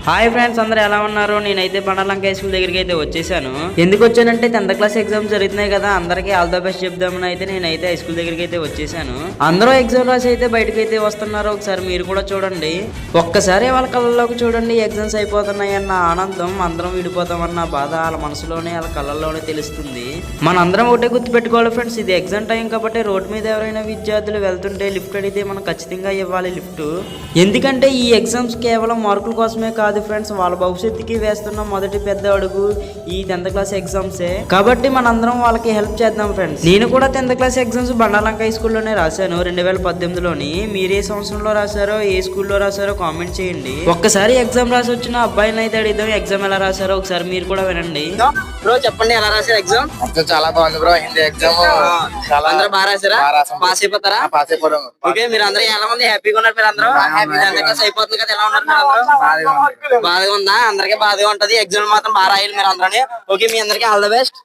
Hi friends, అందరూ ఎలా ఉన్నారు? నేనైతే బండలంక హై స్కూల్ దగ్గరికి అయితే వచ్చేసాను. ఎందుకు వచ్చానంటే 10th క్లాస్ ఎగ్జామ్స్ జరుగుతున్నాయి కదా, అందరికీ ఆల్ ద బెస్ట్ చెప్దామని అయితే నేనైతే హై స్కూల్ దగ్గరికి అయితే వచ్చేసాను. అందరూ ఎగ్జామ్ రాసి అయితే బయటకు అయితే వస్తున్నారు. ఒకసారి మీరు కూడా చూడండి. ఒక్కసారి వాళ్ళ కళ్ళల్లోకి చూడండి. ఎగ్జామ్స్ అయిపోతున్నాయి అన్న ఆనందం, అందరం విడిపోతామన్న బాధ వాళ్ళ మనసులోనే వాళ్ళ కళ్ళల్లోనే తెలుస్తుంది. మనందరం ఒకటే గుర్తు పెట్టుకోవాలి ఫ్రెండ్స్, ఇది ఎగ్జామ్ టైం కాబట్టి రోడ్డు మీద ఎవరైనా విద్యార్థులు వెళ్తుంటే లిఫ్ట్ అడిగితే మనం ఖచ్చితంగా ఇవ్వాలి లిఫ్ట్. ఎందుకంటే ఈ ఎగ్జామ్స్ కేవలం మార్కుల కోసమే కాదు ఫ్రెండ్స్, వాళ్ళ భవిష్యత్తుకి వేస్తున్న మొదటి పెద్ద అడుగు ఈ 10th క్లాస్ ఎగ్జామ్సే. కాబట్టి మనందరం వాళ్ళకి హెల్ప్ చేద్దాం ఫ్రెండ్స్. నేను కూడా 10th క్లాస్ ఎగ్జామ్స్ బండాలంక హై స్కూల్లోనే రాశాను 2018లోని. మీరు ఏ సంవత్సరంలో రాశారో, ఏ స్కూల్లో రాశారో కామెంట్ చేయండి. ఒక్కసారి ఎగ్జామ్ రాసి వచ్చిన అబ్బాయిని అయితే అడిగిద్దాం ఎగ్జామ్ ఎలా రాశారో. ఒకసారి మీరు కూడా వినండి. బ్రో చెప్పండి, ఎలా రాశారు ఎగ్జామ్? చాలా బాగుంది బ్రో. హిందీ ఎగ్జామ్ అందరూ బాగా రాశారా? పాస్ అయిపోతారా? పాస్ అయిపోవడం. ఓకే, మీరు అందరూ ఎలా ఉంది? హ్యాపీగా ఉన్నారు మీరు అందరూ? అయిపోతుంది కదా, ఎలా ఉన్నారు మీరు అందరూ? బాధగా ఉందా? అందరికీ బాధగా ఉంటది. ఎగ్జామ్ మాత్రం బాగా రాయాలి మీరు అందరూ. ఓకే, మీ అందరికీ ఆల్ ద బెస్ట్.